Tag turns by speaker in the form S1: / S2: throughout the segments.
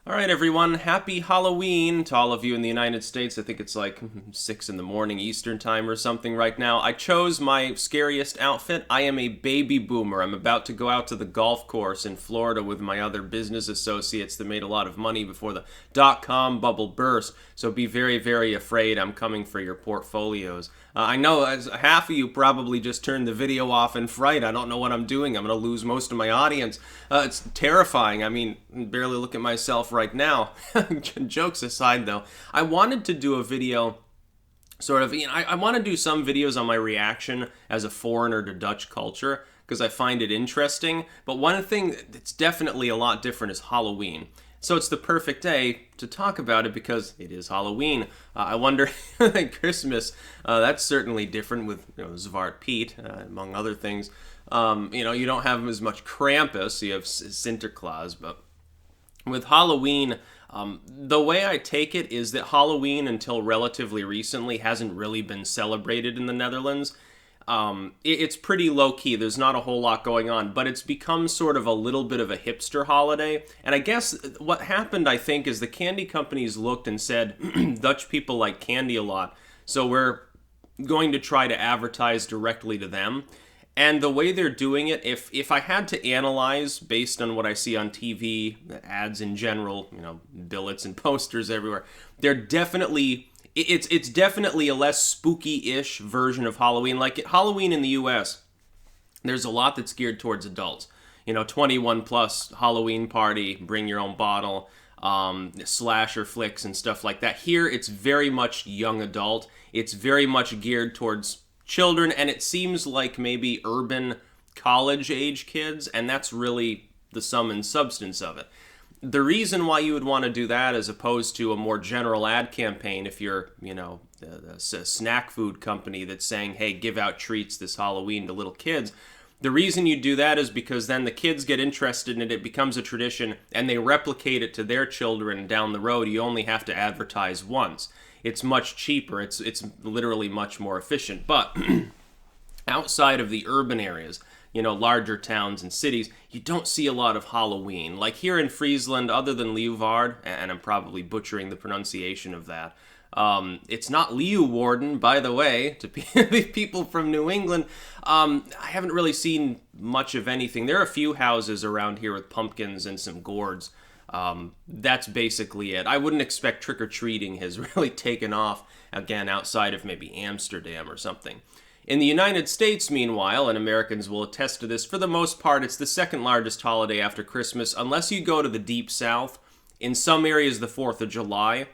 S1: All right, everyone. Happy Halloween to all of you in the United States. I think it's like 6 in the morning Eastern time or something right now. I chose my scariest outfit. I am a baby boomer. I'm about to go out to the golf course in Florida with my other business associates that made a lot of money before the dot-com bubble burst. So be very, very afraid I'm coming for your portfolios. I know half of you probably just turned the video off in fright. I don't know what I'm doing. I'm going to lose most of my audience. It's terrifying. I mean, barely look at myself right now. Jokes aside, though, I wanted to do a video sort of, I want to do some videos on my reaction as a foreigner to Dutch culture because I find it interesting. But one thing that's definitely a lot different is Halloween. So it's the perfect day to talk about it because it is Halloween. I wonder, Christmas, that's certainly different with Zwart Piet, among other things. You don't have as much Krampus, you have Sinterklaas, but with Halloween, the way I take it is that Halloween, until relatively recently, hasn't really been celebrated in the Netherlands. It's pretty low-key. There's not a whole lot going on, but it's become sort of a little bit of a hipster holiday. And I guess what happened, I think, is the candy companies looked and said, Dutch people like candy a lot, so we're going to try to advertise directly to them. And the way they're doing it, if I had to analyze based on what I see on TV, ads in general, billets and posters everywhere, they're definitely... It's definitely a less spooky-ish version of Halloween. Like Halloween in the U.S., there's a lot that's geared towards adults. 21 plus Halloween party, bring your own bottle, slasher flicks and stuff like that. Here, it's very much young adult. It's very much geared towards children, and it seems like maybe urban college-age kids, and that's really the sum and substance of it. The reason why you would want to do that as opposed to a more general ad campaign if you're, a snack food company that's saying, hey, give out treats this Halloween to little kids, the reason you do that is because then the kids get interested in it, it becomes a tradition, and they replicate it to their children down the road. You only have to advertise once. It's much cheaper. It's literally much more efficient. But outside of the urban areas, larger towns and cities, you don't see a lot of Halloween. Like here in Friesland, other than Leeuwarden, and I'm probably butchering the pronunciation of that, it's not Leeuwarden, by the way, to people from New England. I haven't really seen much of anything. There are a few houses around here with pumpkins and some gourds. That's basically it. I wouldn't expect trick-or-treating has really taken off, again, outside of maybe Amsterdam or something. In the United States, meanwhile, and Americans will attest to this, for the most part, it's the second largest holiday after Christmas, unless you go to the Deep South. In some areas, the 4th of July.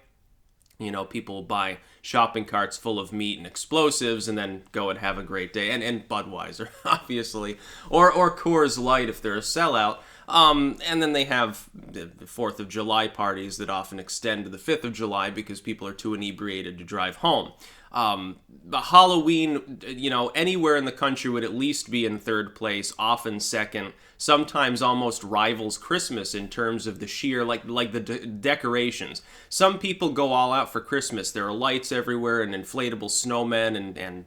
S1: People buy shopping carts full of meat and explosives and then go and have a great day. And Budweiser, obviously. Or Coors Light if they're a sellout. And then they have the 4th of July parties that often extend to the 5th of July because people are too inebriated to drive home. The Halloween, anywhere in the country would at least be in third place, often second, sometimes almost rivals Christmas in terms of the sheer, like the decorations. Some people go all out for Christmas. There are lights everywhere and inflatable snowmen and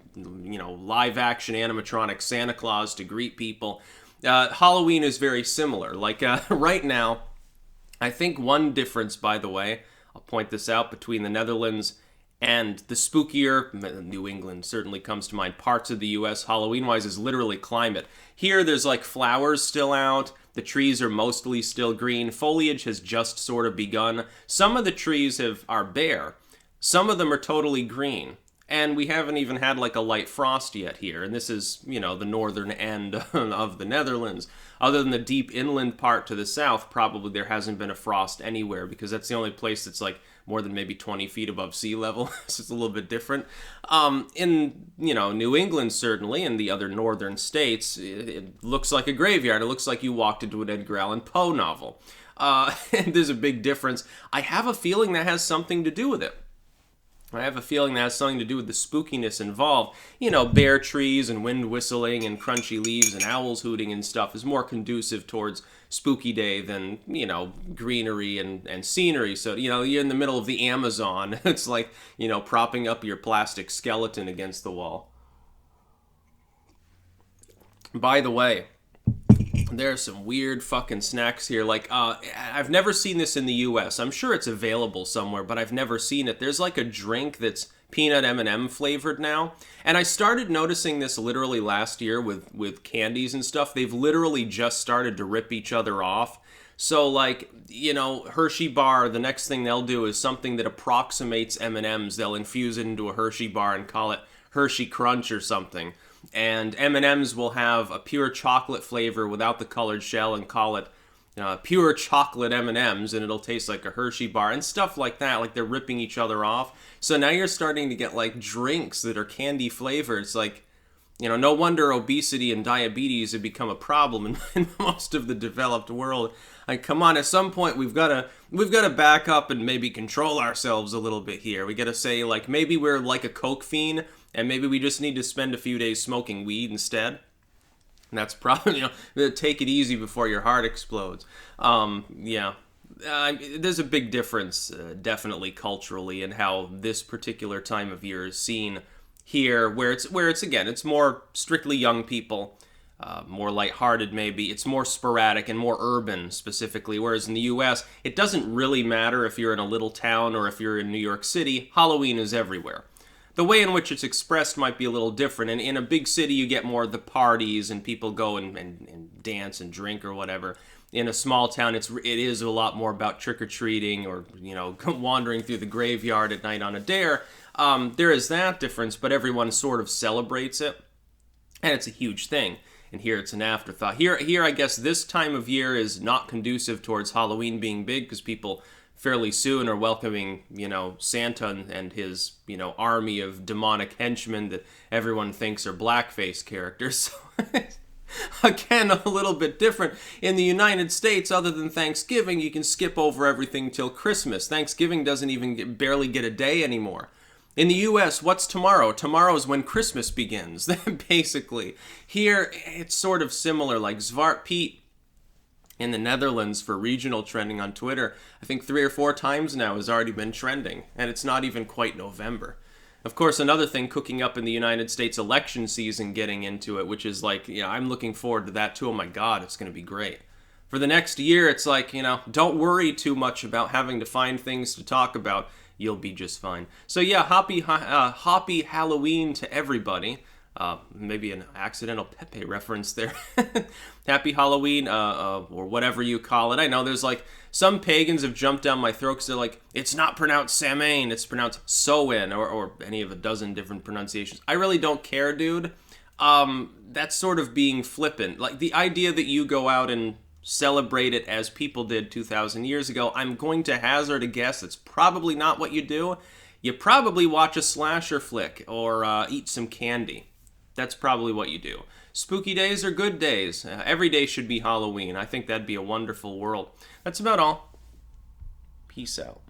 S1: live action animatronic Santa Claus to greet people. Halloween is very similar. Like right now, I think one difference, by the way, I'll point this out, between the Netherlands and the spookier, New England certainly comes to mind, parts of the U.S., Halloween-wise, is literally climate. Here, there's like flowers still out. The trees are mostly still green. Foliage has just sort of begun. Some of the trees are bare. Some of them are totally green. And we haven't even had like a light frost yet here. And this is, the northern end of the Netherlands. Other than the deep inland part to the south, probably there hasn't been a frost anywhere because that's the only place that's like more than maybe 20 feet above sea level. So it's a little bit different. In, New England, certainly, and the other northern states, it looks like a graveyard. It looks like you walked into an Edgar Allan Poe novel. And there's a big difference. I have a feeling that has something to do with it. I have a feeling that has something to do with the spookiness involved. Bare trees and wind whistling and crunchy leaves and owls hooting and stuff is more conducive towards spooky day than, greenery and scenery. So, you're in the middle of the Amazon. It's like, propping up your plastic skeleton against the wall. By the way, There's some weird fucking snacks here. Like, I've never seen this in the U.S. I'm sure it's available somewhere, but I've never seen it. There's like a drink that's peanut M&M flavored now. And I started noticing this literally last year with candies and stuff. They've literally just started to rip each other off. So, like, you know, Hershey bar, the next thing they'll do is something that approximates M&Ms. They'll infuse it into a Hershey bar and call it Hershey Crunch or something. And M&Ms will have a pure chocolate flavor without the colored shell and call it pure chocolate M&Ms, and it'll taste like a Hershey bar and stuff like that. Like, they're ripping each other off. So now you're starting to get, like, drinks that are candy flavored. It's like, you know, no wonder obesity and diabetes have become a problem in most of the developed world. Like, come on, at some point we've got to back up and maybe control ourselves a little bit here. We got to say, like, maybe we're like a coke fiend, and maybe we just need to spend a few days smoking weed instead. And that's probably, you know, take it easy before your heart explodes. There's a big difference, definitely culturally, in how this particular time of year is seen here, where it's again, it's more strictly young people, more lighthearted maybe. It's more sporadic and more urban specifically, whereas in the U.S., it doesn't really matter if you're in a little town or if you're in New York City. Halloween is everywhere. The way in which it's expressed might be a little different. And in a big city, you get more of the parties and people go and dance and drink or whatever. In a small town, it is a lot more about trick-or-treating or, you know, wandering through the graveyard at night on a dare. There is that difference, but everyone sort of celebrates it. And it's a huge thing. And here it's an afterthought. Here, I guess this time of year is not conducive towards Halloween being big because people fairly soon are welcoming, you know, Santa and his, you know, army of demonic henchmen that everyone thinks are blackface characters. So, again, a little bit different. In the United States, other than Thanksgiving, you can skip over everything till Christmas. Thanksgiving doesn't even barely get a day anymore. In the U.S., what's tomorrow? Tomorrow's when Christmas begins, basically. Here, it's sort of similar, like Zwart Piet in the Netherlands for regional trending on Twitter, I think 3 or 4 times now has already been trending, and it's not even quite November. Of course, another thing cooking up in the United States election season, getting into it, which is like, you know, I'm looking forward to that too. Oh my God, it's going to be great. For the next year, it's like, you know, don't worry too much about having to find things to talk about. You'll be just fine. So yeah, happy Halloween to everybody. Maybe an accidental Pepe reference there. Happy Halloween, or whatever you call it. I know there's like, some pagans have jumped down my throat because they're like, it's not pronounced Samhain, it's pronounced Samhain, or any of a dozen different pronunciations. I really don't care, dude. That's sort of being flippant. Like, the idea that you go out and celebrate it as people did 2,000 years ago, I'm going to hazard a guess that's probably not what you do. You probably watch a slasher flick or eat some candy. That's probably what you do. Spooky days are good days. Every day should be Halloween. I think that'd be a wonderful world. That's about all. Peace out.